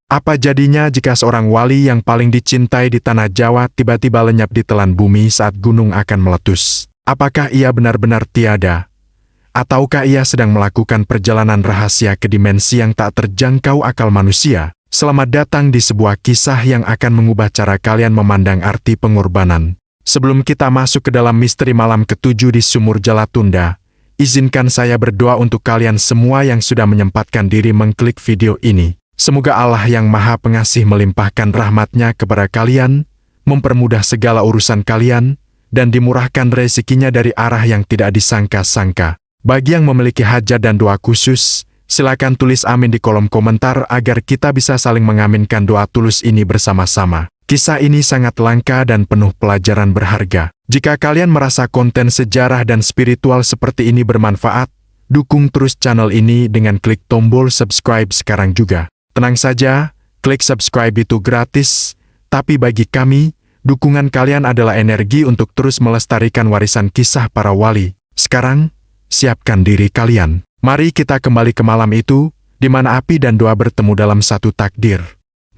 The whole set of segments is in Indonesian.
Apa jadinya jika seorang wali yang paling dicintai di tanah Jawa tiba-tiba lenyap di telan bumi saat gunung akan meletus? Apakah ia benar-benar tiada? Ataukah ia sedang melakukan perjalanan rahasia ke dimensi yang tak terjangkau akal manusia? Selamat datang di sebuah kisah yang akan mengubah cara kalian memandang arti pengorbanan. Sebelum kita masuk ke dalam misteri malam ketujuh di Sumur Jalatunda, izinkan saya berdoa untuk kalian semua yang sudah menyempatkan diri mengklik video ini. Semoga Allah yang Maha Pengasih melimpahkan rahmat-Nya kepada kalian, mempermudah segala urusan kalian, dan dimurahkan rezekinya dari arah yang tidak disangka-sangka. Bagi yang memiliki hajat dan doa khusus, silakan tulis amin di kolom komentar agar kita bisa saling mengaminkan doa tulus ini bersama-sama. Kisah ini sangat langka dan penuh pelajaran berharga. Jika kalian merasa konten sejarah dan spiritual seperti ini bermanfaat, dukung terus channel ini dengan klik tombol subscribe sekarang juga. Tenang saja, klik subscribe itu gratis, tapi bagi kami, dukungan kalian adalah energi untuk terus melestarikan warisan kisah para wali. Sekarang, siapkan diri kalian. Mari kita kembali ke malam itu, di mana api dan doa bertemu dalam satu takdir.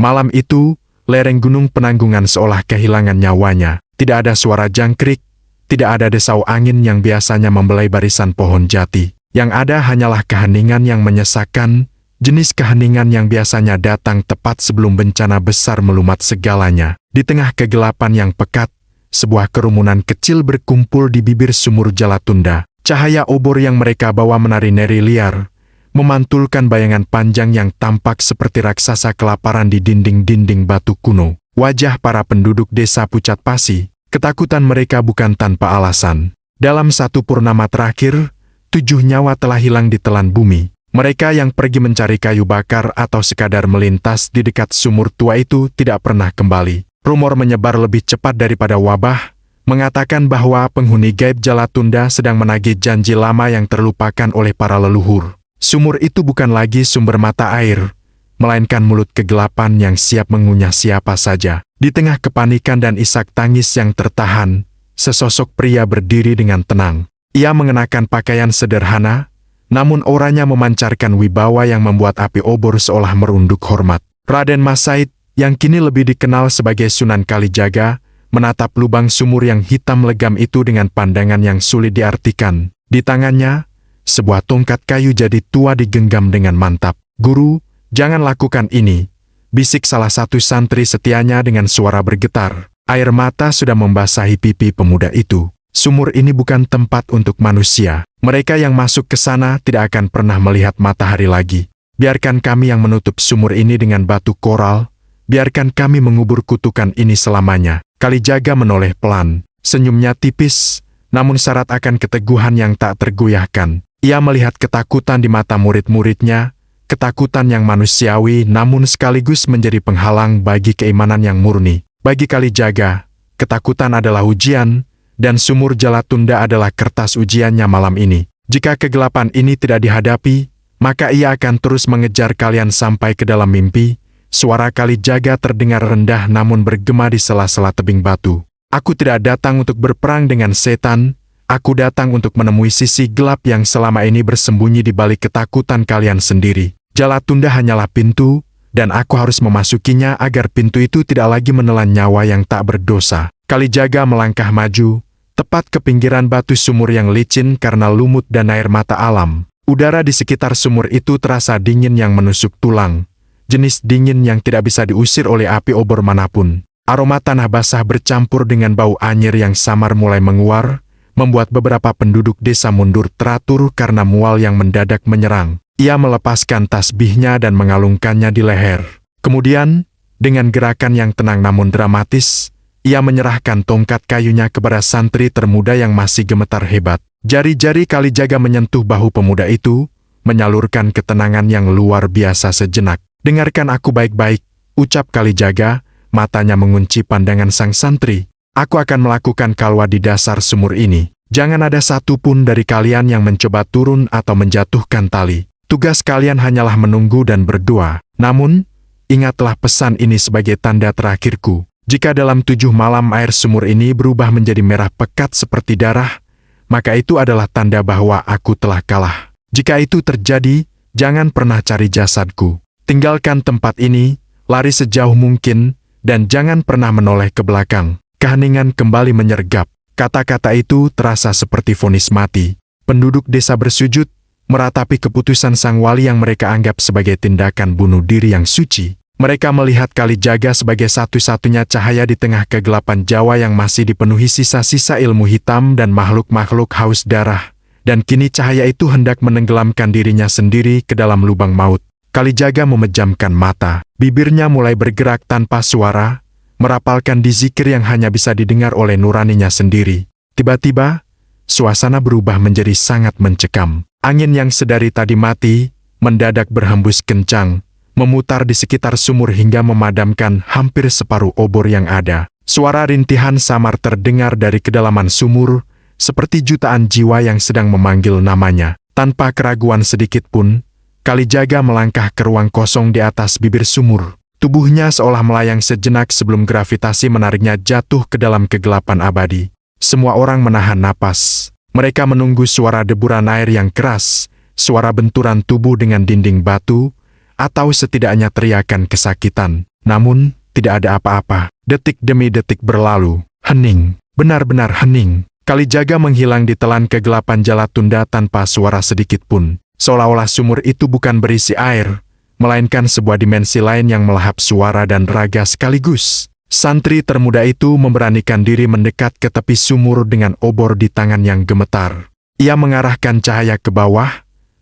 Malam itu, lereng Gunung Penanggungan seolah kehilangan nyawanya. Tidak ada suara jangkrik, tidak ada desau angin yang biasanya membelai barisan pohon jati. Yang ada hanyalah keheningan yang menyesakkan, jenis keheningan yang biasanya datang tepat sebelum bencana besar melumat segalanya. Di tengah kegelapan yang pekat, sebuah kerumunan kecil berkumpul di bibir Sumur Jalatunda. Cahaya obor yang mereka bawa menari-nari liar, memantulkan bayangan panjang yang tampak seperti raksasa kelaparan di dinding-dinding batu kuno. Wajah para penduduk desa pucat pasi, ketakutan mereka bukan tanpa alasan. Dalam satu purnama terakhir, 7 nyawa telah hilang di telan bumi. Mereka yang pergi mencari kayu bakar atau sekadar melintas di dekat sumur tua itu tidak pernah kembali. Rumor menyebar lebih cepat daripada wabah, mengatakan bahwa penghuni gaib Jalatunda sedang menagih janji lama yang terlupakan oleh para leluhur. Sumur itu bukan lagi sumber mata air, melainkan mulut kegelapan yang siap mengunyah siapa saja. Di tengah kepanikan dan isak tangis yang tertahan, sesosok pria berdiri dengan tenang. Ia mengenakan pakaian sederhana, namun auranya memancarkan wibawa yang membuat api obor seolah merunduk hormat. Raden Mas Said, yang kini lebih dikenal sebagai Sunan Kalijaga, menatap lubang sumur yang hitam legam itu dengan pandangan yang sulit diartikan. Di tangannya, sebuah tongkat kayu jadi tua digenggam dengan mantap. "Guru, jangan lakukan ini," bisik salah satu santri setianya dengan suara bergetar. Air mata sudah membasahi pipi pemuda itu. Sumur ini bukan tempat untuk manusia. Mereka yang masuk ke sana tidak akan pernah melihat matahari lagi. Biarkan kami yang menutup sumur ini dengan batu koral. Biarkan kami mengubur kutukan ini selamanya. Kalijaga menoleh pelan. Senyumnya tipis, namun syarat akan keteguhan yang tak tergoyahkan. Ia melihat ketakutan di mata murid-muridnya, ketakutan yang manusiawi namun sekaligus menjadi penghalang bagi keimanan yang murni. Bagi Kalijaga, ketakutan adalah ujian, dan Sumur Jalatunda adalah kertas ujiannya malam ini. Jika kegelapan ini tidak dihadapi, maka ia akan terus mengejar kalian sampai ke dalam mimpi. Suara Kalijaga terdengar rendah namun bergema di sela-sela tebing batu. "Aku tidak datang untuk berperang dengan setan, aku datang untuk menemui sisi gelap yang selama ini bersembunyi di balik ketakutan kalian sendiri. Jalatunda hanyalah pintu, dan aku harus memasukinya agar pintu itu tidak lagi menelan nyawa yang tak berdosa." Kalijaga melangkah maju, tepat ke pinggiran batu sumur yang licin karena lumut dan air mata alam. Udara di sekitar sumur itu terasa dingin yang menusuk tulang, jenis dingin yang tidak bisa diusir oleh api obor manapun. Aroma tanah basah bercampur dengan bau anyir yang samar mulai menguar, membuat beberapa penduduk desa mundur teratur karena mual yang mendadak menyerang. Ia melepaskan tasbihnya dan mengalungkannya di leher. Kemudian, dengan gerakan yang tenang namun dramatis, ia menyerahkan tongkat kayunya kepada santri termuda yang masih gemetar hebat. Jari-jari Kalijaga menyentuh bahu pemuda itu, menyalurkan ketenangan yang luar biasa sejenak. "Dengarkan aku baik-baik," ucap Kalijaga, matanya mengunci pandangan sang santri. "Aku akan melakukan kalwa di dasar sumur ini. Jangan ada satupun dari kalian yang mencoba turun atau menjatuhkan tali. Tugas kalian hanyalah menunggu dan berdoa. Namun, ingatlah pesan ini sebagai tanda terakhirku. Jika dalam 7 malam air sumur ini berubah menjadi merah pekat seperti darah, maka itu adalah tanda bahwa aku telah kalah. Jika itu terjadi, jangan pernah cari jasadku. Tinggalkan tempat ini, lari sejauh mungkin, dan jangan pernah menoleh ke belakang. Keheningan kembali menyergap. Kata-kata itu terasa seperti vonis mati. Penduduk desa bersujud, meratapi keputusan sang wali yang mereka anggap sebagai tindakan bunuh diri yang suci. Mereka melihat Kalijaga sebagai satu-satunya cahaya di tengah kegelapan Jawa yang masih dipenuhi sisa-sisa ilmu hitam dan makhluk-makhluk haus darah. Dan kini cahaya itu hendak menenggelamkan dirinya sendiri ke dalam lubang maut. Kalijaga memejamkan mata. Bibirnya mulai bergerak tanpa suara, merapalkan di zikir yang hanya bisa didengar oleh nuraninya sendiri. Tiba-tiba, suasana berubah menjadi sangat mencekam. Angin yang sedari tadi mati, mendadak berhembus kencang, memutar di sekitar sumur hingga memadamkan hampir separuh obor yang ada. Suara rintihan samar terdengar dari kedalaman sumur, seperti jutaan jiwa yang sedang memanggil namanya. Tanpa keraguan sedikit pun, Kalijaga melangkah ke ruang kosong di atas bibir sumur. Tubuhnya seolah melayang sejenak sebelum gravitasi menariknya jatuh ke dalam kegelapan abadi. Semua orang menahan napas. Mereka menunggu suara deburan air yang keras, suara benturan tubuh dengan dinding batu, atau setidaknya teriakan kesakitan. Namun, tidak ada apa-apa. Detik demi detik berlalu. Hening. Benar-benar hening. Kalijaga menghilang di telan kegelapan Jalatunda tanpa suara sedikit pun. Seolah-olah sumur itu bukan berisi air, melainkan sebuah dimensi lain yang melahap suara dan raga sekaligus. Santri termuda itu memberanikan diri mendekat ke tepi sumur dengan obor di tangan yang gemetar. Ia mengarahkan cahaya ke bawah,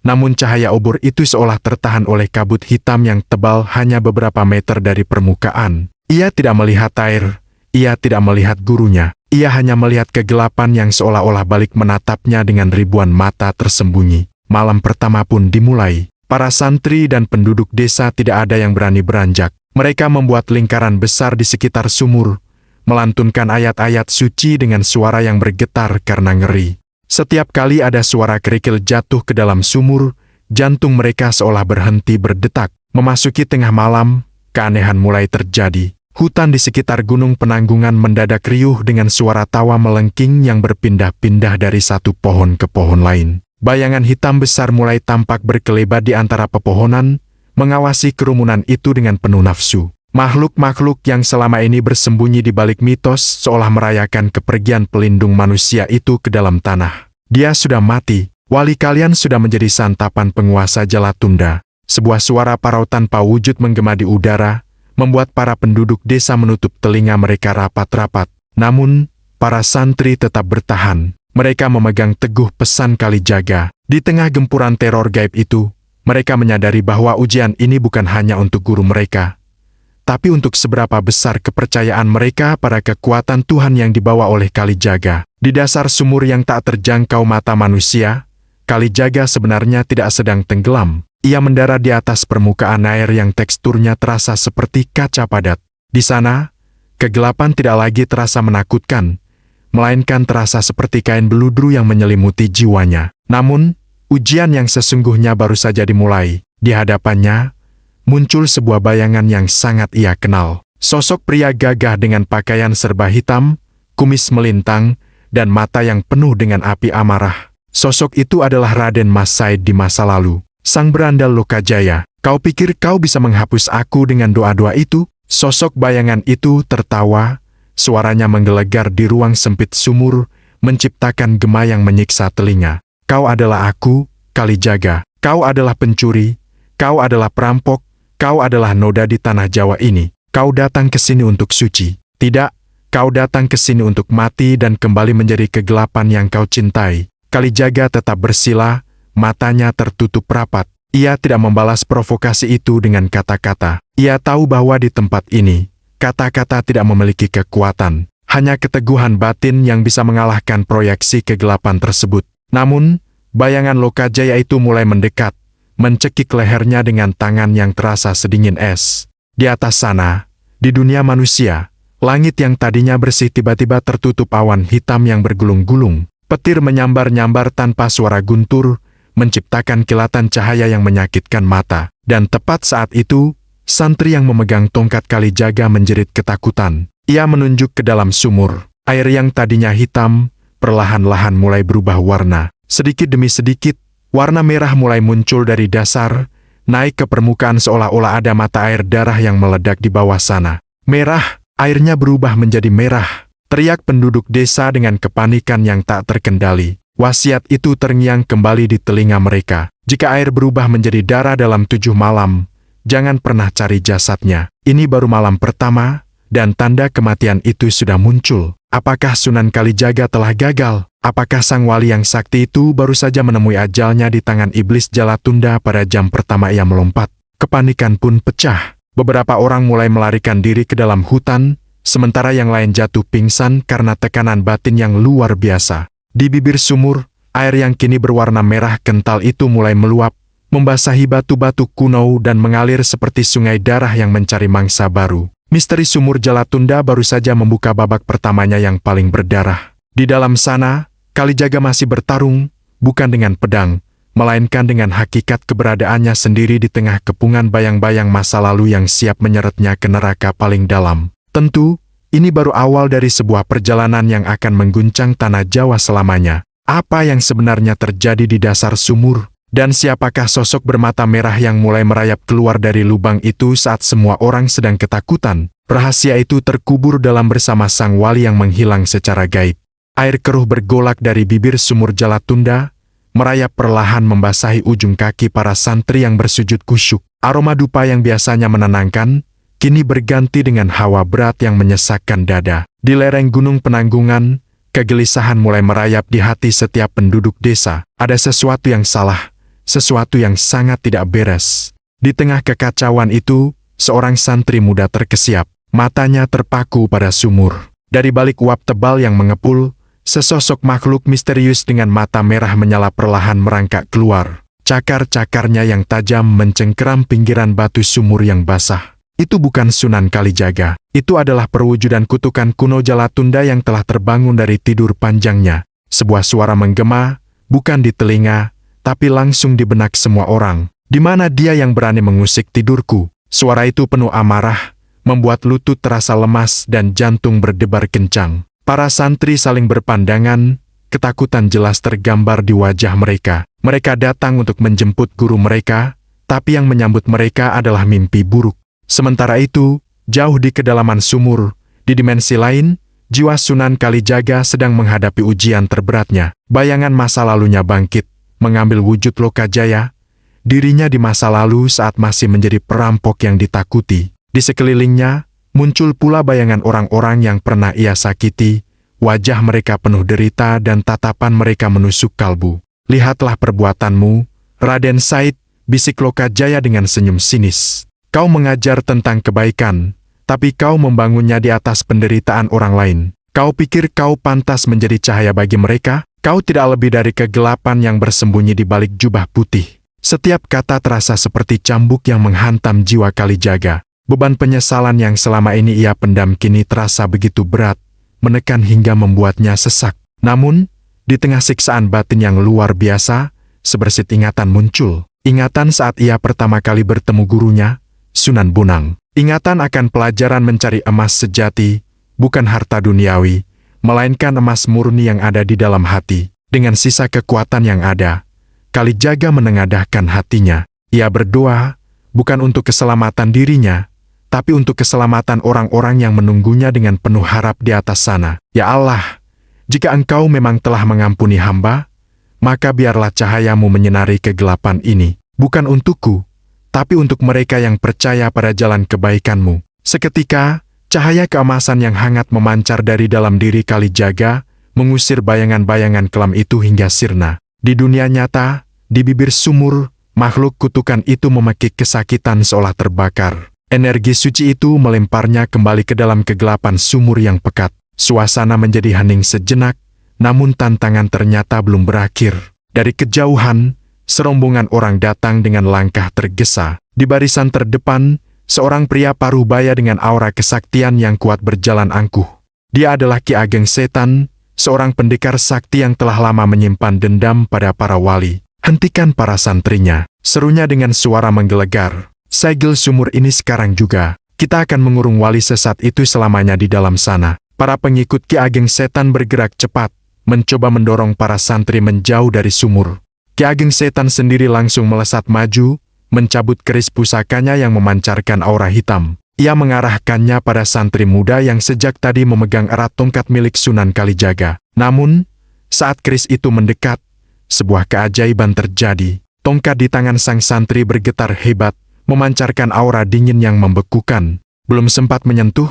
namun cahaya obor itu seolah tertahan oleh kabut hitam yang tebal hanya beberapa meter dari permukaan. Ia tidak melihat air, ia tidak melihat gurunya. Ia hanya melihat kegelapan yang seolah-olah balik menatapnya dengan ribuan mata tersembunyi. Malam pertama pun dimulai. Para santri dan penduduk desa tidak ada yang berani beranjak. Mereka membuat lingkaran besar di sekitar sumur, melantunkan ayat-ayat suci dengan suara yang bergetar karena ngeri. Setiap kali ada suara kerikil jatuh ke dalam sumur, jantung mereka seolah berhenti berdetak. Memasuki tengah malam, keanehan mulai terjadi. Hutan di sekitar Gunung Penanggungan mendadak riuh dengan suara tawa melengking yang berpindah-pindah dari satu pohon ke pohon lain. Bayangan hitam besar mulai tampak berkelebat di antara pepohonan, mengawasi kerumunan itu dengan penuh nafsu. Makhluk-makhluk yang selama ini bersembunyi di balik mitos seolah merayakan kepergian pelindung manusia itu ke dalam tanah. Dia sudah mati, wali kalian sudah menjadi santapan penguasa Jalatunda. Sebuah suara parau tanpa wujud menggema di udara, membuat para penduduk desa menutup telinga mereka rapat-rapat. Namun, para santri tetap bertahan. Mereka memegang teguh pesan Kalijaga. Di tengah gempuran teror gaib itu, mereka menyadari bahwa ujian ini bukan hanya untuk guru mereka, tapi untuk seberapa besar kepercayaan mereka pada kekuatan Tuhan yang dibawa oleh Kalijaga. Di dasar sumur yang tak terjangkau mata manusia, Kalijaga sebenarnya tidak sedang tenggelam. Ia mendarat di atas permukaan air yang teksturnya terasa seperti kaca padat. Di sana, kegelapan tidak lagi terasa menakutkan, melainkan terasa seperti kain beludru yang menyelimuti jiwanya. Namun, ujian yang sesungguhnya baru saja dimulai. Di hadapannya, muncul sebuah bayangan yang sangat ia kenal. Sosok pria gagah dengan pakaian serba hitam, kumis melintang, dan mata yang penuh dengan api amarah. Sosok itu adalah Raden Mas Said di masa lalu, sang berandal Lokajaya. Kau pikir kau bisa menghapus aku dengan doa-doa itu? Sosok bayangan itu tertawa. Suaranya menggelegar di ruang sempit sumur, menciptakan gema yang menyiksa telinga. Kau adalah aku, Kalijaga. Kau adalah pencuri. Kau adalah perampok. Kau adalah noda di tanah Jawa ini. Kau datang ke sini untuk suci. Tidak, kau datang ke sini untuk mati dan kembali menjadi kegelapan yang kau cintai. Kalijaga tetap bersila, matanya tertutup rapat. Ia tidak membalas provokasi itu dengan kata-kata. Ia tahu bahwa di tempat ini, kata-kata tidak memiliki kekuatan, hanya keteguhan batin yang bisa mengalahkan proyeksi kegelapan tersebut. Namun, bayangan Lokajaya itu mulai mendekat, mencekik lehernya dengan tangan yang terasa sedingin es. Di atas sana, di dunia manusia, langit yang tadinya bersih tiba-tiba tertutup awan hitam yang bergulung-gulung. Petir menyambar-nyambar tanpa suara guntur, menciptakan kilatan cahaya yang menyakitkan mata. Dan tepat saat itu, santri yang memegang tongkat Kalijaga menjerit ketakutan. Ia menunjuk ke dalam sumur. Air yang tadinya hitam, perlahan-lahan mulai berubah warna. Sedikit demi sedikit, warna merah mulai muncul dari dasar, naik ke permukaan seolah-olah ada mata air darah yang meledak di bawah sana. Merah, airnya berubah menjadi merah. Teriak penduduk desa dengan kepanikan yang tak terkendali. Wasiat itu terngiang kembali di telinga mereka. Jika air berubah menjadi darah dalam 7 malam, jangan pernah cari jasadnya. Ini baru malam pertama, dan tanda kematian itu sudah muncul. Apakah Sunan Kalijaga telah gagal? Apakah sang wali yang sakti itu baru saja menemui ajalnya di tangan iblis Jalatunda pada jam pertama ia melompat? Kepanikan pun pecah. Beberapa orang mulai melarikan diri ke dalam hutan, sementara yang lain jatuh pingsan karena tekanan batin yang luar biasa. Di bibir sumur, air yang kini berwarna merah kental itu mulai meluap, membasahi batu-batu kuno dan mengalir seperti sungai darah yang mencari mangsa baru. Misteri sumur Jalatunda baru saja membuka babak pertamanya yang paling berdarah. Di dalam sana, Kalijaga masih bertarung, bukan dengan pedang, melainkan dengan hakikat keberadaannya sendiri di tengah kepungan bayang-bayang masa lalu yang siap menyeretnya ke neraka paling dalam. Tentu, ini baru awal dari sebuah perjalanan yang akan mengguncang tanah Jawa selamanya. Apa yang sebenarnya terjadi di dasar sumur? Dan siapakah sosok bermata merah yang mulai merayap keluar dari lubang itu saat semua orang sedang ketakutan? Rahasia itu terkubur dalam bersama sang wali yang menghilang secara gaib. Air keruh bergolak dari bibir sumur Jalatunda, merayap perlahan membasahi ujung kaki para santri yang bersujud kusyuk. Aroma dupa yang biasanya menenangkan, kini berganti dengan hawa berat yang menyesakkan dada. Di lereng Gunung Penanggungan, kegelisahan mulai merayap di hati setiap penduduk desa. Ada sesuatu yang salah. Sesuatu yang sangat tidak beres. Di tengah kekacauan itu, seorang santri muda terkesiap. Matanya terpaku pada sumur. Dari balik uap tebal yang mengepul, sesosok makhluk misterius dengan mata merah menyala perlahan merangkak keluar. Cakar-cakarnya yang tajam mencengkeram pinggiran batu sumur yang basah. Itu bukan Sunan Kalijaga. Itu adalah perwujudan kutukan kuno Jalatunda yang telah terbangun dari tidur panjangnya. Sebuah suara menggema, bukan di telinga, tapi langsung di benak semua orang. Di mana dia yang berani mengusik tidurku? Suara itu penuh amarah, membuat lutut terasa lemas dan jantung berdebar kencang. Para santri saling berpandangan, ketakutan jelas tergambar di wajah mereka. Mereka datang untuk menjemput guru mereka, tapi yang menyambut mereka adalah mimpi buruk. Sementara itu, jauh di kedalaman sumur, di dimensi lain, jiwa Sunan Kalijaga sedang menghadapi ujian terberatnya. Bayangan masa lalunya bangkit, mengambil wujud Lokajaya, dirinya di masa lalu saat masih menjadi perampok yang ditakuti. Di sekelilingnya, muncul pula bayangan orang-orang yang pernah ia sakiti, wajah mereka penuh derita dan tatapan mereka menusuk kalbu. Lihatlah perbuatanmu, Raden Said, bisik Lokajaya dengan senyum sinis. Kau mengajar tentang kebaikan, tapi kau membangunnya di atas penderitaan orang lain. Kau pikir kau pantas menjadi cahaya bagi mereka? Kau tidak lebih dari kegelapan yang bersembunyi di balik jubah putih. Setiap kata terasa seperti cambuk yang menghantam jiwa Kalijaga. Beban penyesalan yang selama ini ia pendam kini terasa begitu berat, menekan hingga membuatnya sesak. Namun, di tengah siksaan batin yang luar biasa, sebersit ingatan muncul. Ingatan saat ia pertama kali bertemu gurunya, Sunan Bonang. Ingatan akan pelajaran mencari emas sejati, bukan harta duniawi, melainkan emas murni yang ada di dalam hati. Dengan sisa kekuatan yang ada, Kalijaga menengadahkan hatinya. Ia berdoa, bukan untuk keselamatan dirinya, tapi untuk keselamatan orang-orang yang menunggunya dengan penuh harap di atas sana. Ya Allah, jika Engkau memang telah mengampuni hamba, maka biarlah cahayamu menyinari kegelapan ini. Bukan untukku, tapi untuk mereka yang percaya pada jalan kebaikan-Mu. Seketika, cahaya keemasan yang hangat memancar dari dalam diri Kalijaga, mengusir bayangan-bayangan kelam itu hingga sirna. Di dunia nyata, di bibir sumur, makhluk kutukan itu memekik kesakitan seolah terbakar. Energi suci itu melemparnya kembali ke dalam kegelapan sumur yang pekat. Suasana menjadi hening sejenak, namun tantangan ternyata belum berakhir. Dari kejauhan, serombongan orang datang dengan langkah tergesa. Di barisan terdepan, seorang pria parubaya dengan aura kesaktian yang kuat berjalan angkuh. Dia adalah Ki Ageng Setan, seorang pendekar sakti yang telah lama menyimpan dendam pada para wali. Hentikan para santrinya, serunya dengan suara menggelegar. Segel sumur ini sekarang juga. Kita akan mengurung wali sesat itu selamanya di dalam sana. Para pengikut Ki Ageng Setan bergerak cepat, mencoba mendorong para santri menjauh dari sumur. Ki Ageng Setan sendiri langsung melesat maju, mencabut keris pusakanya yang memancarkan aura hitam. Ia mengarahkannya pada santri muda yang sejak tadi memegang erat tongkat milik Sunan Kalijaga. Namun, saat keris itu mendekat, sebuah keajaiban terjadi. Tongkat di tangan sang santri bergetar hebat, memancarkan aura dingin yang membekukan. Belum sempat menyentuh,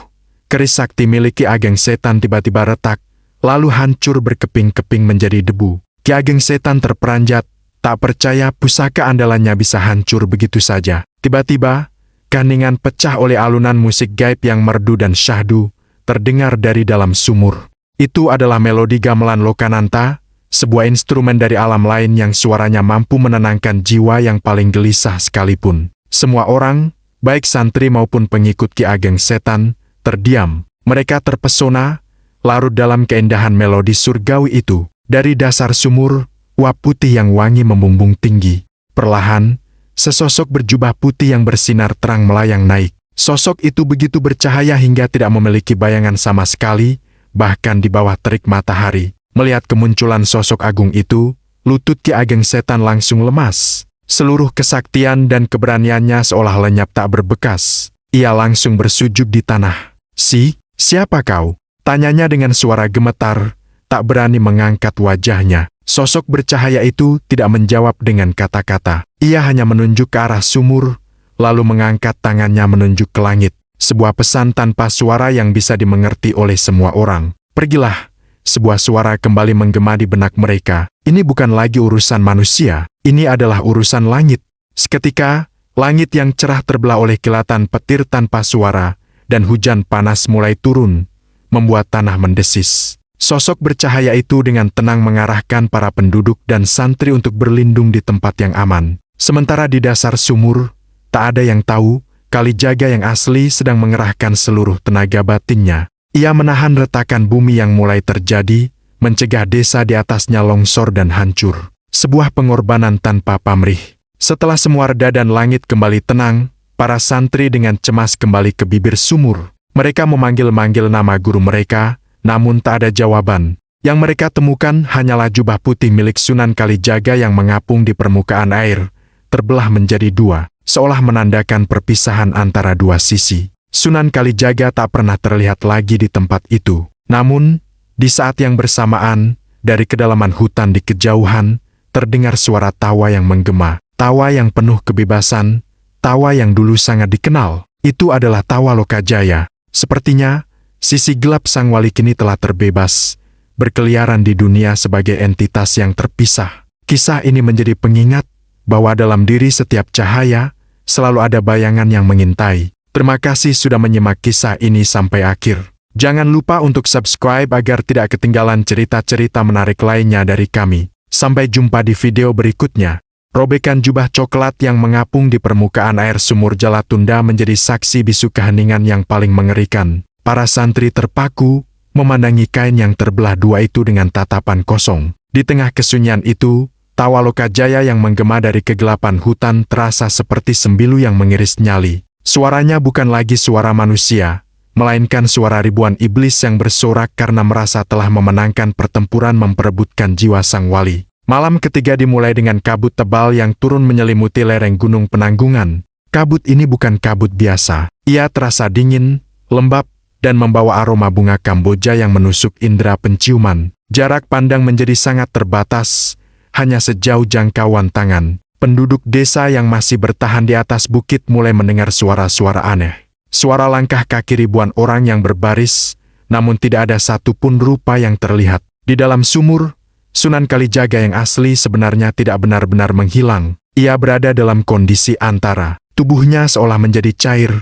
keris sakti milik Ki Ageng Setan tiba-tiba retak, lalu hancur berkeping-keping menjadi debu. Ki Ageng Setan terperanjat, tak percaya pusaka andalannya bisa hancur begitu saja. Tiba-tiba, keheningan pecah oleh alunan musik gaib yang merdu dan syahdu, terdengar dari dalam sumur. Itu adalah melodi gamelan Lokananta, sebuah instrumen dari alam lain yang suaranya mampu menenangkan jiwa yang paling gelisah sekalipun. Semua orang, baik santri maupun pengikut Ki Ageng Setan, terdiam. Mereka terpesona, larut dalam keindahan melodi surgawi itu. Dari dasar sumur, uap putih yang wangi membumbung tinggi. Perlahan, sesosok berjubah putih yang bersinar terang melayang naik. Sosok itu begitu bercahaya hingga tidak memiliki bayangan sama sekali, bahkan di bawah terik matahari. Melihat kemunculan sosok agung itu, lutut Ki Ageng Setan langsung lemas. Seluruh kesaktian dan keberaniannya seolah lenyap tak berbekas. Ia langsung bersujud di tanah. Siapa kau?" Tanyanya dengan suara gemetar, tak berani mengangkat wajahnya. Sosok bercahaya itu tidak menjawab dengan kata-kata. Ia hanya menunjuk ke arah sumur, lalu mengangkat tangannya menunjuk ke langit. Sebuah pesan tanpa suara yang bisa dimengerti oleh semua orang. "Pergilah." Sebuah suara kembali menggema di benak mereka. Ini bukan lagi urusan manusia, ini adalah urusan langit. Seketika, langit yang cerah terbelah oleh kilatan petir tanpa suara, dan hujan panas mulai turun, membuat tanah mendesis. Sosok bercahaya itu dengan tenang mengarahkan para penduduk dan santri untuk berlindung di tempat yang aman. Sementara di dasar sumur, tak ada yang tahu, Kalijaga yang asli sedang mengerahkan seluruh tenaga batinnya. Ia menahan retakan bumi yang mulai terjadi, mencegah desa di atasnya longsor dan hancur. Sebuah pengorbanan tanpa pamrih. Setelah semua reda dan langit kembali tenang, para santri dengan cemas kembali ke bibir sumur. Mereka memanggil-manggil nama guru mereka, namun tak ada jawaban. Yang mereka temukan hanyalah jubah putih milik Sunan Kalijaga yang mengapung di permukaan air, terbelah menjadi dua, seolah menandakan perpisahan antara dua sisi. Sunan Kalijaga tak pernah terlihat lagi di tempat itu. Namun, di saat yang bersamaan, dari kedalaman hutan di kejauhan, terdengar suara tawa yang menggema. Tawa yang penuh kebebasan, tawa yang dulu sangat dikenal. Itu adalah tawa Lokajaya. Sepertinya, sisi gelap sang wali kini telah terbebas, berkeliaran di dunia sebagai entitas yang terpisah. Kisah ini menjadi pengingat bahwa dalam diri setiap cahaya, selalu ada bayangan yang mengintai. Terima kasih sudah menyimak kisah ini sampai akhir. Jangan lupa untuk subscribe agar tidak ketinggalan cerita-cerita menarik lainnya dari kami. Sampai jumpa di video berikutnya. Robekan jubah coklat yang mengapung di permukaan air sumur Jalatunda menjadi saksi bisu keheningan yang paling mengerikan. Para santri terpaku, memandangi kain yang terbelah dua itu dengan tatapan kosong. Di tengah kesunyian itu, tawa Lokajaya yang menggema dari kegelapan hutan terasa seperti sembilu yang mengiris nyali. Suaranya bukan lagi suara manusia, melainkan suara ribuan iblis yang bersorak karena merasa telah memenangkan pertempuran memperebutkan jiwa sang wali. Malam ketiga dimulai dengan kabut tebal yang turun menyelimuti lereng Gunung Penanggungan. Kabut ini bukan kabut biasa. Ia terasa dingin, lembab, dan membawa aroma bunga Kamboja yang menusuk indera penciuman. Jarak pandang menjadi sangat terbatas, hanya sejauh jangkauan tangan. Penduduk desa yang masih bertahan di atas bukit mulai mendengar suara-suara aneh. Suara langkah kaki ribuan orang yang berbaris, namun tidak ada satupun rupa yang terlihat. Di dalam sumur, Sunan Kalijaga yang asli sebenarnya tidak benar-benar menghilang. Ia berada dalam kondisi antara. Tubuhnya seolah menjadi cair,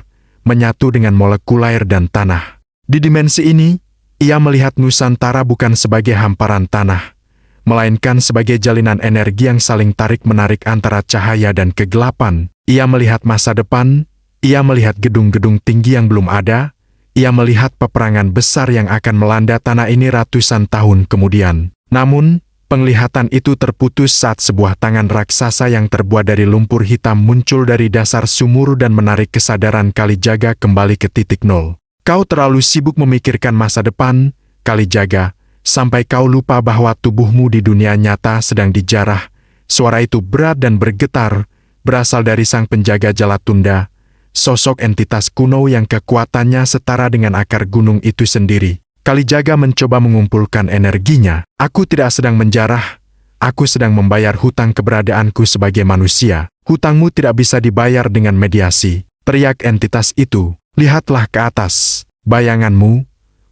menyatu dengan molekul air dan tanah. Di dimensi ini, ia melihat Nusantara bukan sebagai hamparan tanah, melainkan sebagai jalinan energi yang saling tarik-menarik antara cahaya dan kegelapan. Ia melihat masa depan, ia melihat gedung-gedung tinggi yang belum ada, ia melihat peperangan besar yang akan melanda tanah ini ratusan tahun kemudian. Namun, penglihatan itu terputus saat sebuah tangan raksasa yang terbuat dari lumpur hitam muncul dari dasar sumur dan menarik kesadaran Kalijaga kembali ke titik nol. "Kau terlalu sibuk memikirkan masa depan, Kalijaga, sampai kau lupa bahwa tubuhmu di dunia nyata sedang dijarah." Suara itu berat dan bergetar, berasal dari sang penjaga Jalatunda, sosok entitas kuno yang kekuatannya setara dengan akar gunung itu sendiri. Kalijaga mencoba mengumpulkan energinya. Aku tidak sedang menjarah, aku sedang membayar hutang keberadaanku sebagai manusia. Hutangmu tidak bisa dibayar dengan mediasi, teriak entitas itu. Lihatlah ke atas, bayanganmu,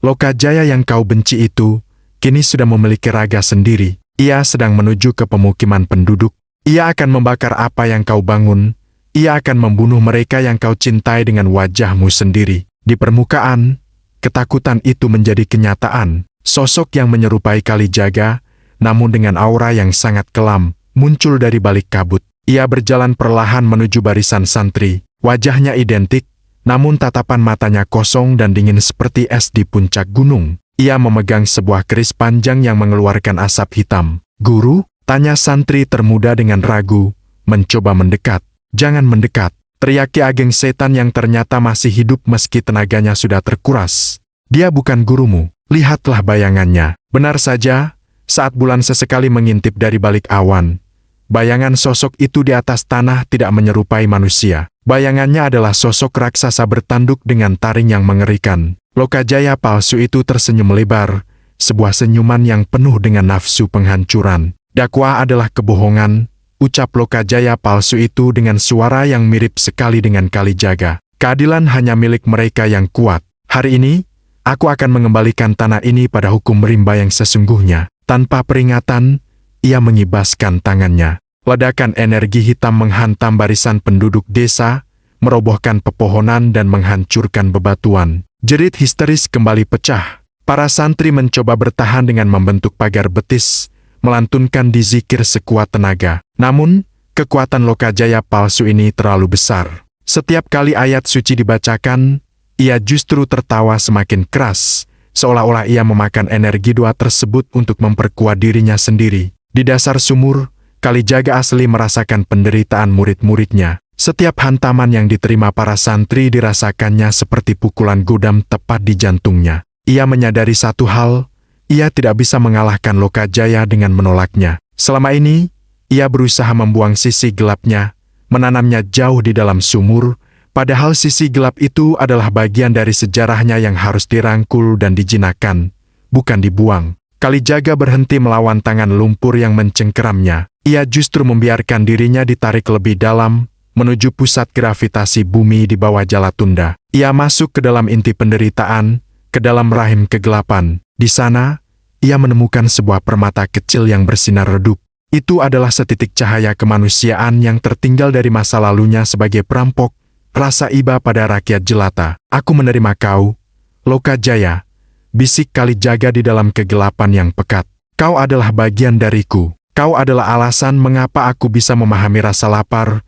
Lokajaya yang kau benci itu, kini sudah memiliki raga sendiri. Ia sedang menuju ke pemukiman penduduk. Ia akan membakar apa yang kau bangun. Ia akan membunuh mereka yang kau cintai dengan wajahmu sendiri. Di permukaan, ketakutan itu menjadi kenyataan. Sosok yang menyerupai Kalijaga, namun dengan aura yang sangat kelam, muncul dari balik kabut. Ia berjalan perlahan menuju barisan santri. Wajahnya identik, namun tatapan matanya kosong dan dingin seperti es di puncak gunung. Ia memegang sebuah keris panjang yang mengeluarkan asap hitam. "Guru?" tanya santri termuda dengan ragu, mencoba mendekat. "Jangan mendekat," teriak Ki Ageng Setan yang ternyata masih hidup meski tenaganya sudah terkuras. "Dia bukan gurumu, lihatlah bayangannya." Benar saja, saat bulan sesekali mengintip dari balik awan, bayangan sosok itu di atas tanah tidak menyerupai manusia. Bayangannya adalah sosok raksasa bertanduk dengan taring yang mengerikan. Lokajaya palsu itu tersenyum lebar, sebuah senyuman yang penuh dengan nafsu penghancuran. "Dakwah adalah kebohongan," ucap Lokajaya palsu itu dengan suara yang mirip sekali dengan Kalijaga. "Keadilan hanya milik mereka yang kuat. Hari ini, aku akan mengembalikan tanah ini pada hukum rimba yang sesungguhnya." Tanpa peringatan, ia mengibaskan tangannya. Ledakan energi hitam menghantam barisan penduduk desa, merobohkan pepohonan dan menghancurkan bebatuan. Jerit histeris kembali pecah. Para santri mencoba bertahan dengan membentuk pagar betis, melantunkan dizikir sekuat tenaga. Namun, kekuatan Lokajaya palsu ini terlalu besar. Setiap kali ayat suci dibacakan, ia justru tertawa semakin keras, seolah-olah ia memakan energi doa tersebut untuk memperkuat dirinya sendiri. Di dasar sumur, Kalijaga asli merasakan penderitaan murid-muridnya. Setiap hantaman yang diterima para santri dirasakannya seperti pukulan godam tepat di jantungnya. Ia menyadari satu hal, ia tidak bisa mengalahkan Lokajaya dengan menolaknya. Selama ini, ia berusaha membuang sisi gelapnya, menanamnya jauh di dalam sumur, padahal sisi gelap itu adalah bagian dari sejarahnya yang harus dirangkul dan dijinakkan, bukan dibuang. Kalijaga berhenti melawan tangan lumpur yang mencengkeramnya. Ia justru membiarkan dirinya ditarik lebih dalam, menuju pusat gravitasi bumi di bawah Jalatunda. Ia masuk ke dalam inti penderitaan, ke dalam rahim kegelapan. Di sana, ia menemukan sebuah permata kecil yang bersinar redup. Itu adalah setitik cahaya kemanusiaan yang tertinggal dari masa lalunya sebagai perampok, rasa iba pada rakyat jelata. "Aku menerima kau, Lokajaya," bisik Kalijaga di dalam kegelapan yang pekat. "Kau adalah bagian dariku. Kau adalah alasan mengapa aku bisa memahami rasa lapar.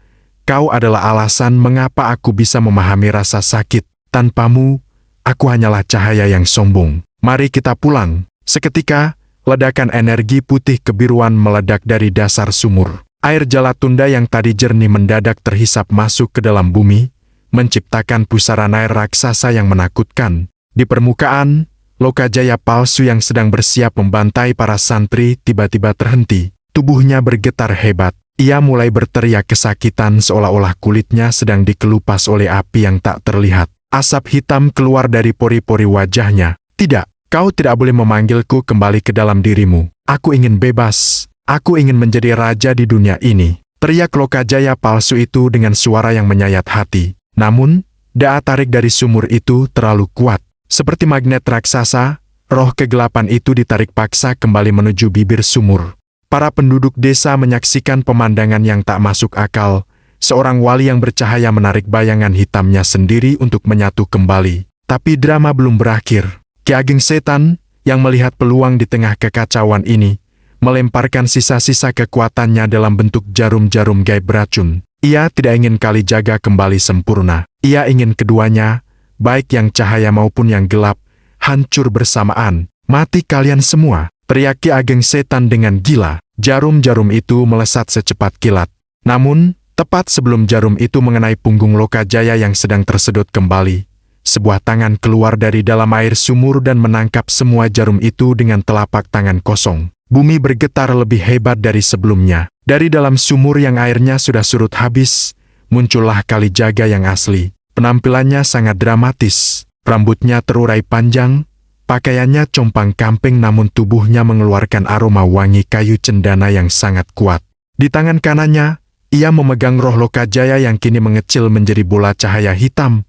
Kau adalah alasan mengapa aku bisa memahami rasa sakit. Tanpamu, aku hanyalah cahaya yang sombong. Mari kita pulang." Seketika, ledakan energi putih kebiruan meledak dari dasar sumur. Air Jalatunda yang tadi jernih mendadak terhisap masuk ke dalam bumi, menciptakan pusaran air raksasa yang menakutkan. Di permukaan, Lokajaya palsu yang sedang bersiap membantai para santri tiba-tiba terhenti. Tubuhnya bergetar hebat. Ia mulai berteriak kesakitan seolah-olah kulitnya sedang dikelupas oleh api yang tak terlihat. Asap hitam keluar dari pori-pori wajahnya. "Tidak, kau tidak boleh memanggilku kembali ke dalam dirimu. Aku ingin bebas. Aku ingin menjadi raja di dunia ini," teriak Lokajaya palsu itu dengan suara yang menyayat hati. Namun, daya tarik dari sumur itu terlalu kuat. Seperti magnet raksasa, roh kegelapan itu ditarik paksa kembali menuju bibir sumur. Para penduduk desa menyaksikan pemandangan yang tak masuk akal. Seorang wali yang bercahaya menarik bayangan hitamnya sendiri untuk menyatu kembali. Tapi drama belum berakhir. Ki Ageng Setan, yang melihat peluang di tengah kekacauan ini, melemparkan sisa-sisa kekuatannya dalam bentuk jarum-jarum gaib beracun. Ia tidak ingin Kalijaga kembali sempurna. Ia ingin keduanya, baik yang cahaya maupun yang gelap, hancur bersamaan. "Mati kalian semua!" teriak Ki Ageng Setan dengan gila. Jarum-jarum itu melesat secepat kilat. Namun, tepat sebelum jarum itu mengenai punggung Lokajaya yang sedang tersedot kembali, sebuah tangan keluar dari dalam air sumur dan menangkap semua jarum itu dengan telapak tangan kosong. Bumi bergetar lebih hebat dari sebelumnya. Dari dalam sumur yang airnya sudah surut habis, muncullah Kalijaga yang asli. Penampilannya sangat dramatis, rambutnya terurai panjang, pakaiannya compang-camping namun tubuhnya mengeluarkan aroma wangi kayu cendana yang sangat kuat. Di tangan kanannya, ia memegang roh Lokajaya yang kini mengecil menjadi bola cahaya hitam,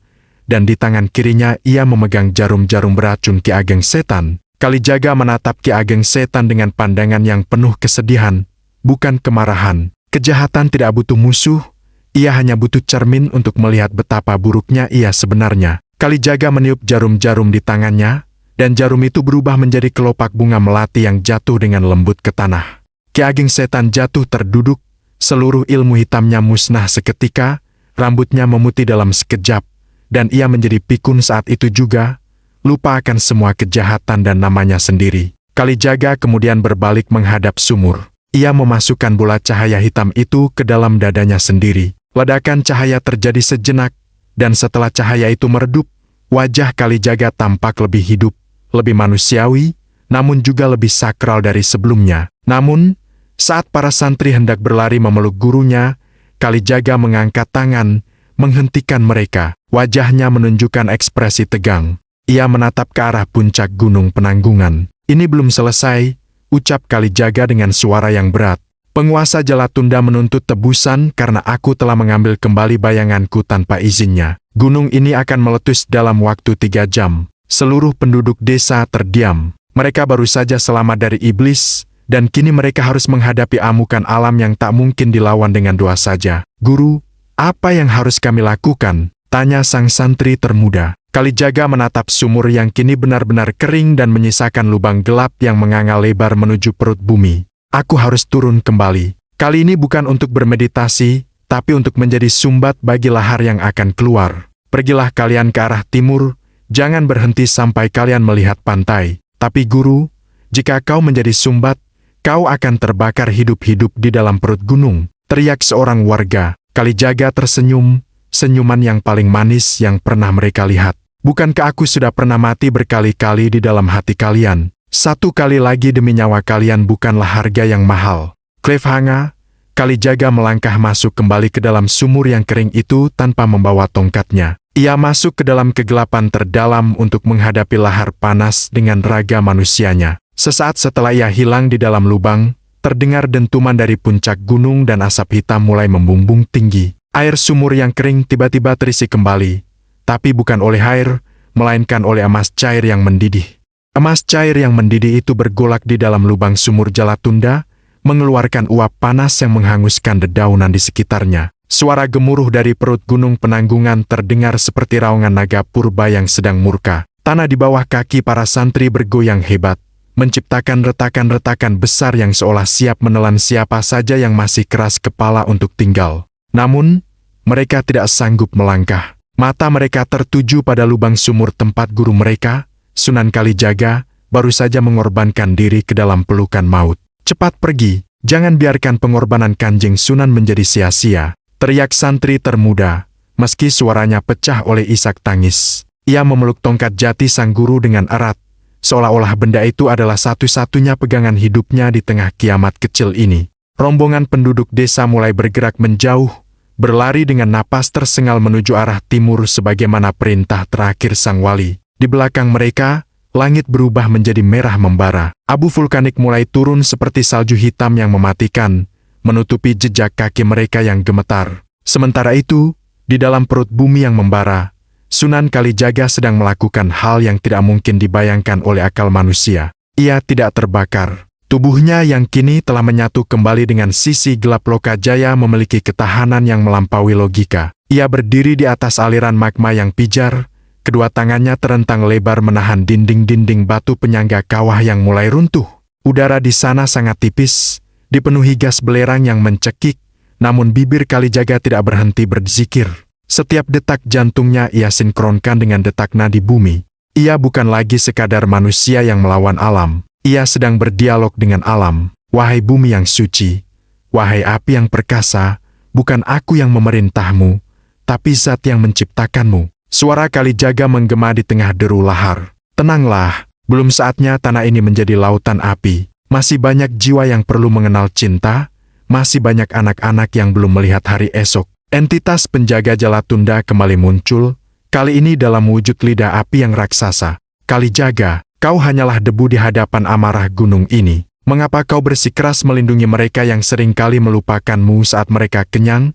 dan di tangan kirinya ia memegang jarum-jarum beracun Ki Ageng Setan. Kalijaga menatap Ki Ageng Setan dengan pandangan yang penuh kesedihan, bukan kemarahan. Kejahatan tidak butuh musuh, ia hanya butuh cermin untuk melihat betapa buruknya ia sebenarnya. Kalijaga meniup jarum-jarum di tangannya, dan jarum itu berubah menjadi kelopak bunga melati yang jatuh dengan lembut ke tanah. Ki Ageng Setan jatuh terduduk, seluruh ilmu hitamnya musnah seketika, rambutnya memutih dalam sekejap, dan ia menjadi pikun saat itu juga, lupa akan semua kejahatan dan namanya sendiri. Kalijaga kemudian berbalik menghadap sumur. Ia memasukkan bola cahaya hitam itu ke dalam dadanya sendiri. Ledakan cahaya terjadi sejenak, dan setelah cahaya itu meredup, wajah Kalijaga tampak lebih hidup, lebih manusiawi, namun juga lebih sakral dari sebelumnya. Namun, saat para santri hendak berlari memeluk gurunya, Kalijaga mengangkat tangan, menghentikan mereka. Wajahnya menunjukkan ekspresi tegang. Ia menatap ke arah puncak gunung Penanggungan. Ini belum selesai, ucap Kalijaga dengan suara yang berat. Penguasa Jalatunda menuntut tebusan karena aku telah mengambil kembali bayanganku tanpa izinnya. Gunung ini akan meletus dalam waktu 3 jam. Seluruh penduduk desa terdiam. Mereka baru saja selamat dari iblis, dan kini mereka harus menghadapi amukan alam yang tak mungkin dilawan dengan doa saja. Guru, apa yang harus kami lakukan? Tanya sang santri termuda. Kalijaga menatap sumur yang kini benar-benar kering dan menyisakan lubang gelap yang menganga lebar menuju perut bumi. Aku harus turun kembali. Kali ini bukan untuk bermeditasi, tapi untuk menjadi sumbat bagi lahar yang akan keluar. Pergilah kalian ke arah timur, jangan berhenti sampai kalian melihat pantai. Tapi guru, jika kau menjadi sumbat, kau akan terbakar hidup-hidup di dalam perut gunung. Teriak seorang warga. Kalijaga tersenyum, senyuman yang paling manis yang pernah mereka lihat. Bukankah aku sudah pernah mati berkali-kali di dalam hati kalian? 1 kali lagi demi nyawa kalian bukanlah harga yang mahal. Cliffhanger, Kalijaga melangkah masuk kembali ke dalam sumur yang kering itu tanpa membawa tongkatnya. Ia masuk ke dalam kegelapan terdalam untuk menghadapi lahar panas dengan raga manusianya. Sesaat setelah ia hilang di dalam lubang, terdengar dentuman dari puncak gunung dan asap hitam mulai membumbung tinggi. Air sumur yang kering tiba-tiba terisi kembali, tapi bukan oleh air, melainkan oleh emas cair yang mendidih. Emas cair yang mendidih itu bergolak di dalam lubang sumur Jalatunda, mengeluarkan uap panas yang menghanguskan dedaunan di sekitarnya. Suara gemuruh dari perut gunung Penanggungan terdengar seperti raungan naga purba yang sedang murka. Tanah di bawah kaki para santri bergoyang hebat, menciptakan retakan-retakan besar yang seolah siap menelan siapa saja yang masih keras kepala untuk tinggal. Namun, mereka tidak sanggup melangkah. Mata mereka tertuju pada lubang sumur tempat guru mereka, Sunan Kalijaga, baru saja mengorbankan diri ke dalam pelukan maut. Cepat pergi, jangan biarkan pengorbanan Kanjeng Sunan menjadi sia-sia, teriak santri termuda, meski suaranya pecah oleh isak tangis. Ia memeluk tongkat jati sang guru dengan erat, seolah-olah benda itu adalah satu-satunya pegangan hidupnya di tengah kiamat kecil ini. Rombongan penduduk desa mulai bergerak menjauh, berlari dengan napas tersengal menuju arah timur sebagaimana perintah terakhir sang wali. Di belakang mereka, langit berubah menjadi merah membara. Abu vulkanik mulai turun seperti salju hitam yang mematikan, menutupi jejak kaki mereka yang gemetar. Sementara itu, di dalam perut bumi yang membara, Sunan Kalijaga sedang melakukan hal yang tidak mungkin dibayangkan oleh akal manusia. Ia tidak terbakar. Tubuhnya yang kini telah menyatu kembali dengan sisi gelap Lokajaya memiliki ketahanan yang melampaui logika. Ia berdiri di atas aliran magma yang pijar, kedua tangannya terentang lebar menahan dinding-dinding batu penyangga kawah yang mulai runtuh. Udara di sana sangat tipis, dipenuhi gas belerang yang mencekik, namun bibir Kalijaga tidak berhenti berzikir. Setiap detak jantungnya ia sinkronkan dengan detak nadi bumi. Ia bukan lagi sekadar manusia yang melawan alam. Ia sedang berdialog dengan alam. Wahai bumi yang suci, wahai api yang perkasa, bukan aku yang memerintahmu, tapi Zat yang menciptakanmu. Suara Kalijaga menggema di tengah deru lahar. Tenanglah, belum saatnya tanah ini menjadi lautan api. Masih banyak jiwa yang perlu mengenal cinta, masih banyak anak-anak yang belum melihat hari esok. Entitas penjaga Jalatunda kembali muncul, kali ini dalam wujud lidah api yang raksasa. Kalijaga, kau hanyalah debu di hadapan amarah gunung ini. Mengapa kau bersikeras melindungi mereka yang seringkali melupakanmu saat mereka kenyang,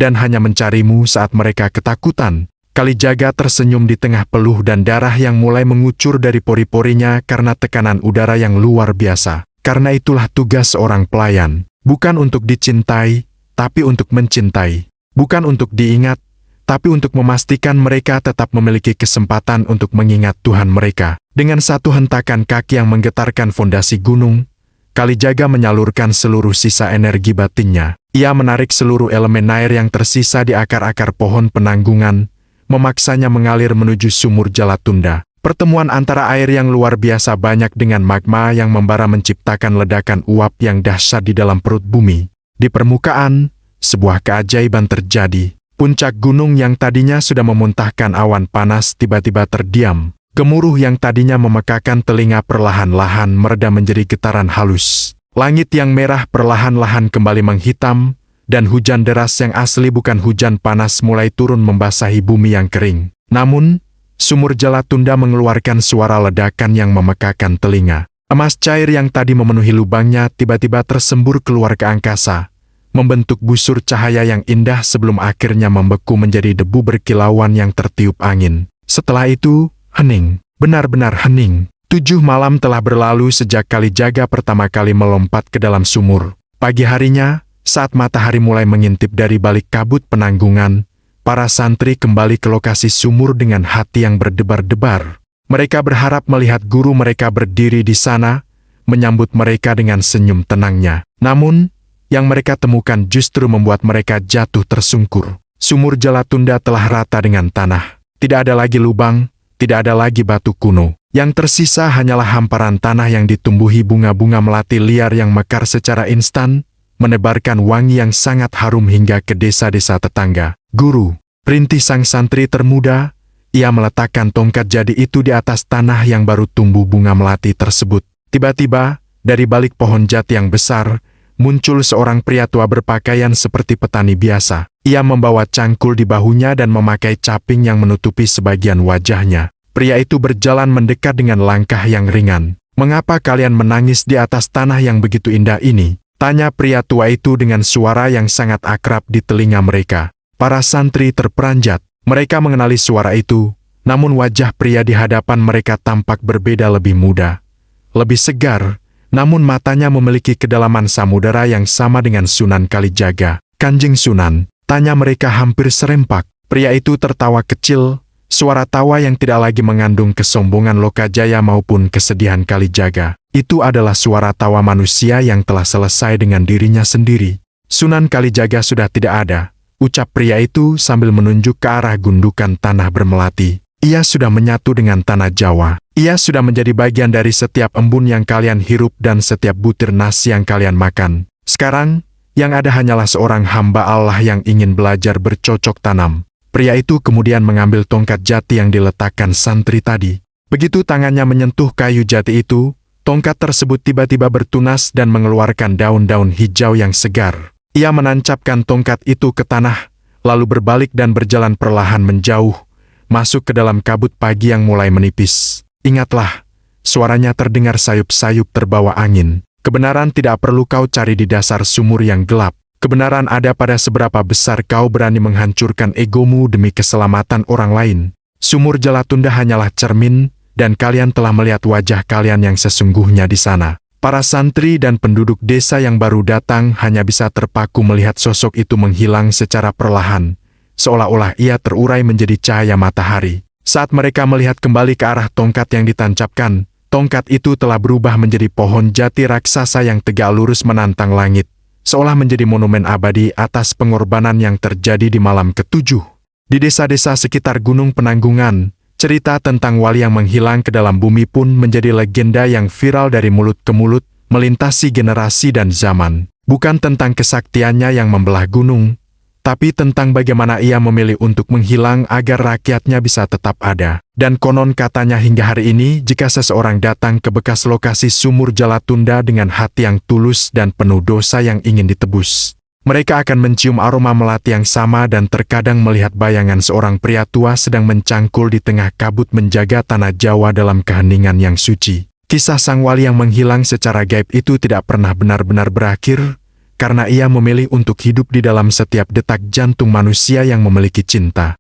dan hanya mencarimu saat mereka ketakutan? Kalijaga tersenyum di tengah peluh dan darah yang mulai mengucur dari pori-porinya karena tekanan udara yang luar biasa. Karena itulah tugas seorang pelayan, bukan untuk dicintai, tapi untuk mencintai. Bukan untuk diingat, tapi untuk memastikan mereka tetap memiliki kesempatan untuk mengingat Tuhan mereka. Dengan satu hentakan kaki yang menggetarkan fondasi gunung, Kalijaga menyalurkan seluruh sisa energi batinnya. Ia menarik seluruh elemen air yang tersisa di akar-akar pohon penanggungan, memaksanya mengalir menuju sumur Jalatunda. Pertemuan antara air yang luar biasa banyak dengan magma yang membara menciptakan ledakan uap yang dahsyat di dalam perut bumi. Di permukaan, sebuah keajaiban terjadi. Puncak gunung yang tadinya sudah memuntahkan awan panas tiba-tiba terdiam. Gemuruh yang tadinya memekakan telinga perlahan-lahan mereda menjadi getaran halus. Langit yang merah perlahan-lahan kembali menghitam, dan hujan deras yang asli bukan hujan panas mulai turun membasahi bumi yang kering. Namun, sumur Jalatunda mengeluarkan suara ledakan yang memekakan telinga. Emas cair yang tadi memenuhi lubangnya tiba-tiba tersembur keluar ke angkasa, membentuk busur cahaya yang indah sebelum akhirnya membeku menjadi debu berkilauan yang tertiup angin. Setelah itu, hening, benar-benar hening. 7 malam telah berlalu sejak Kalijaga pertama kali melompat ke dalam sumur. Pagi harinya, saat matahari mulai mengintip dari balik kabut penanggungan, para santri kembali ke lokasi sumur dengan hati yang berdebar-debar. Mereka berharap melihat guru mereka berdiri di sana, menyambut mereka dengan senyum tenangnya. Namun, yang mereka temukan justru membuat mereka jatuh tersungkur. Sumur Jalatunda telah rata dengan tanah. Tidak ada lagi lubang, tidak ada lagi batu kuno. Yang tersisa hanyalah hamparan tanah yang ditumbuhi bunga-bunga melati liar yang mekar secara instan, menebarkan wangi yang sangat harum hingga ke desa-desa tetangga. Guru, perintih sang santri termuda, ia meletakkan tongkat jadi itu di atas tanah yang baru tumbuh bunga melati tersebut. Tiba-tiba, dari balik pohon jati yang besar, muncul seorang pria tua berpakaian seperti petani biasa. Ia membawa cangkul di bahunya dan memakai caping yang menutupi sebagian wajahnya. Pria itu berjalan mendekat dengan langkah yang ringan. "Mengapa kalian menangis di atas tanah yang begitu indah ini?" tanya pria tua itu dengan suara yang sangat akrab di telinga mereka. Para santri terperanjat. Mereka mengenali suara itu, namun wajah pria di hadapan mereka tampak berbeda, lebih muda, lebih segar, namun matanya memiliki kedalaman samudera yang sama dengan Sunan Kalijaga. "Kanjeng Sunan?" tanya mereka hampir serempak. Pria itu tertawa kecil, suara tawa yang tidak lagi mengandung kesombongan Lokajaya maupun kesedihan Kalijaga. Itu adalah suara tawa manusia yang telah selesai dengan dirinya sendiri. "Sunan Kalijaga sudah tidak ada," ucap pria itu sambil menunjuk ke arah gundukan tanah bermelati. "Ia sudah menyatu dengan tanah Jawa. Ia sudah menjadi bagian dari setiap embun yang kalian hirup dan setiap butir nasi yang kalian makan. Sekarang, yang ada hanyalah seorang hamba Allah yang ingin belajar bercocok tanam." Pria itu kemudian mengambil tongkat jati yang diletakkan santri tadi. Begitu tangannya menyentuh kayu jati itu, tongkat tersebut tiba-tiba bertunas dan mengeluarkan daun-daun hijau yang segar. Ia menancapkan tongkat itu ke tanah, lalu berbalik dan berjalan perlahan menjauh, masuk ke dalam kabut pagi yang mulai menipis. "Ingatlah," suaranya terdengar sayup-sayup terbawa angin. "Kebenaran tidak perlu kau cari di dasar sumur yang gelap. Kebenaran ada pada seberapa besar kau berani menghancurkan egomu demi keselamatan orang lain. Sumur Jalatunda hanyalah cermin, dan kalian telah melihat wajah kalian yang sesungguhnya di sana." Para santri dan penduduk desa yang baru datang hanya bisa terpaku melihat sosok itu menghilang secara perlahan, seolah-olah ia terurai menjadi cahaya matahari. Saat mereka melihat kembali ke arah tongkat yang ditancapkan, tongkat itu telah berubah menjadi pohon jati raksasa yang tegak lurus menantang langit, seolah menjadi monumen abadi atas pengorbanan yang terjadi di malam ke-7. Di desa-desa sekitar Gunung Penanggungan, cerita tentang wali yang menghilang ke dalam bumi pun menjadi legenda yang viral dari mulut ke mulut, melintasi generasi dan zaman. Bukan tentang kesaktiannya yang membelah gunung, tapi tentang bagaimana ia memilih untuk menghilang agar rakyatnya bisa tetap ada. Dan konon katanya hingga hari ini, jika seseorang datang ke bekas lokasi sumur Jalatunda dengan hati yang tulus dan penuh dosa yang ingin ditebus, mereka akan mencium aroma melati yang sama dan terkadang melihat bayangan seorang pria tua sedang mencangkul di tengah kabut menjaga tanah Jawa dalam keheningan yang suci. Kisah sang wali yang menghilang secara gaib itu tidak pernah benar-benar berakhir, karena ia memilih untuk hidup di dalam setiap detak jantung manusia yang memiliki cinta.